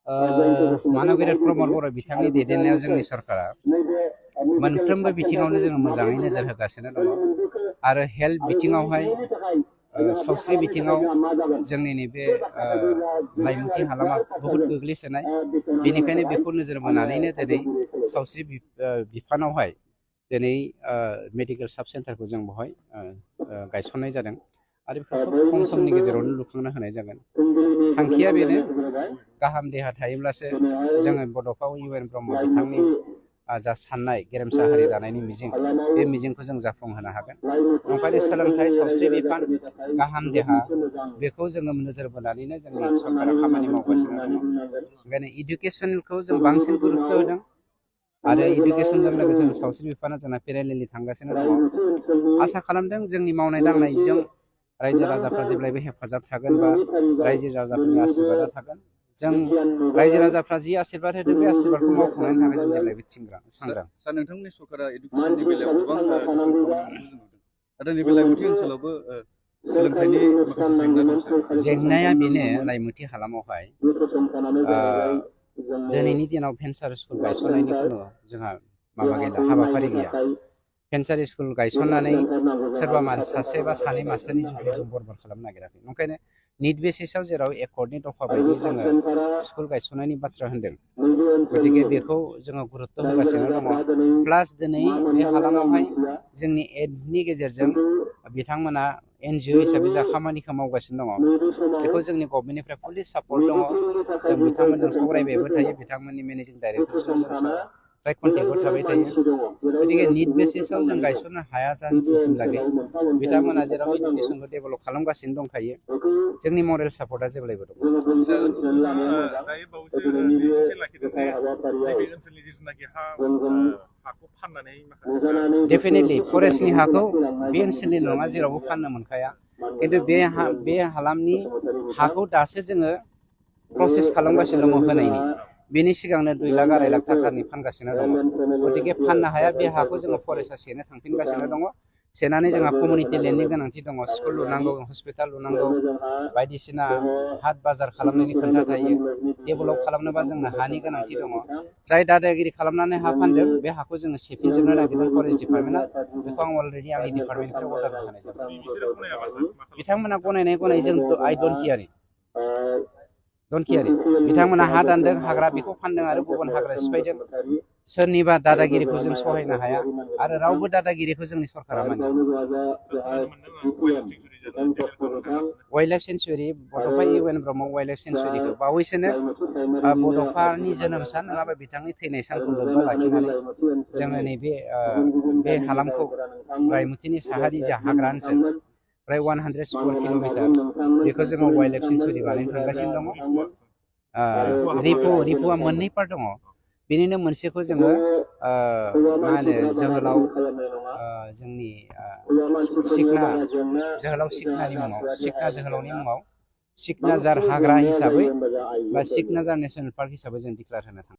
मानबीर प्रमद बर' बिथांनि दैदेननायाव जोंनि सरकारा मोनफ्रोमबो बिथिङावनो जोङो मोजाङै नोजोर होगासिनो दङ आरो हेल्थ बिथिङावहाय सावस्रि बिथिङाव जोंनि नैबे लाइमोनथि हालामा बहुद गोग्लैसोनाय बेनिखायनो बेखौ नोजोर बोनानैनो दिनै सावस्रि बिफानावहाय दिनै मेडिकेल साब सेन्टारखौ जों बेवहाय गायसननाय जादों आरो बेफोरखौ खम समनि गेजेरावनो लुफुंना होनाय जागोन। थांखिया बेनो गाहाम देहा थायोब्लासो जोङो बड'फा इउ एन ब्रह्म बिथांनि जा साननाय गेरेमसा हारि दानायनि मिजिं बे मिजिंखौ जों जाफुंहोनो हागोन। ओंखायनो सोलोंथाइ सावस्रि बिफान गाहाम देहा बेखौ जोङो नोजोर बोनानैनो जोंनि सरकारा खामानि मावगासिनो दङ। ओंखायनो इडुकेसनखौ जों बांसिन गुरुत्त' होदों आरो इडुकेसनजों लोगोसे सावस्रि बिफाना जोंना पेरेलेलि थांगासिनो दङ। आसा खालामदों जोंनि मावनाय दांनायजों रायजो राजाफ्रा जेब्लायबो हेफाजाब थागोन बा रायजो राजाफोरनि आशीर्बादा थागोन। जों रायजो राजाफ्रा जि आशीर्बाद होदों बे आशीर्बादखौ मावफुंनायनि थाखाय जों जेब्लायबो सांग्रां। सार नोंथांमोननि सरकारा इडुकेसननि बेलायाव गोबां खामानि मावनायखौ जों नुदों। नाथाय नैबे लाइमोनथि ओनसोलावबो सोलोंथाइनि माखासे जेंना दं सार। जेंनाया बेनो लाइमोनथि हालामावहाय दिनैनि दिनाव भेन्सार स्कुल गायसननायनि खुनु जोंहा माबा गैला, हाबाफारि गैया। भेन्सार स्कुल गायसननानै सोरबा सासे बा सानै मास्टारनि जुदि जों बरबाद खालामनो नागिराखै। ओंखायनो निट बेसिसाव जेराव एकर्डनि दफा बायदि जोङो स्कुल गायसननायनि बाथ्रा होन्दों, गतिके बेखौ जोङो गुरुत्त' होगासिनो दङ। प्लास दिनै बे हालामावहाय जोंनि एडनि गेजेरजों बिथांमोना NGO हिसाबै जा खामानिखौ मावगासिनो दङ बेखौ जोंनि गभर्नमेन्टनिफ्राय फुलि सापर्ट दङ। जों बिथांमोनजों सावरायबायबो थायो, बिथांमोननि मेनेजिं डाइरेक्टरजों जों फ्राय कन्टेक्टआव थाबाय थायो। गतिके निट बेसिसाव जों गायसननो हाया जानसिमलागै बिथांमोना जेराव इडुकेसनखौ डेभेलप खालामगासिनो दंखायो, जोंनि मरेल सापर्टआ जेब्लायबो दङ। डेफिनेटलि फरेस्टनि हाखौ बे ओनसोलनि नङा जेरावबो फाननो मोनखाया, खिन्थु बे हालामनि हाखौ दासो जोङो प्रसेस खालामगासिनो दङ होनायनि। बेनि सिगांनो 2 लाख 2.5 लाख थाखानि फानगासिनो दङ। गतिके फाननो हाया बे हाखौ जोङो फरेस्टआ सेनो थांफिनगासिनो दङ। सेनानै जोंहा कमिउनिटि लेन्डनि गोनांथि दङ, स्कुल लुनांगौ, हस्पिटाल लुनांगौ, बायदिसिना हाट बाजार खालामनायनि खोथा थायो। डेभेलप खालामनोबा जोंनो हानि गोनांथि दङ। जाय दादागिरि खालामनानै हा फानदों बे हाखौ जोङो सेफिनजोबनो नागिरदों फरेस्ट डिपार्टमेन्टआ। बेखौ आं अलरेडि आंनि डिपार्टमेन्टनिफ्राय अर्डार होखानाय जाबाय। बिथांमोना गनायनाय जों आइ डन्ट केयार। बिथांमोना हा दानदों, हाग्रा बेखौ फानदों आरो गुबुन हाग्रा सिफायदों। सोरनिबा दादागिरिखौ जों सहायनो हाया आरो रावबो दादागिरिखौ जोंनि सरकारा मानिया। वाइल्ड लाइफ सेन्सुरि बड'फा इउ एन ब्रह्म वाइल्ड लाइफ सेन्सुरिखौ बावैसोनो बड'फानि जोनोम सान नङाबा बिथांनि थैनाय सानखौ लोब्बा लाखिनानै जोङो नैबे बे हालामखौ रायमोथिनि साहारि जा हाग्रा ओनसोल प्राय 100 स्कुवेर किल'मिटार बेखौ जोङो वाइल्ड लाइफ सेन्सुरि बानायनो थांगासिनो दङ। रिपुआ मोननै पार्ट दङ। बेनिनो मोनसेखौ जोङो मा होनो जोहोलाव जोंनि जोहोलाव सिखनानि मुङाव, सिखना जोहोलावनि मुङाव सिखनाजार हाग्रा हिसाबै बा सिखनाजार नेसनेल पार्क हिसाबै जों डिक्लेयार होनो थाङो।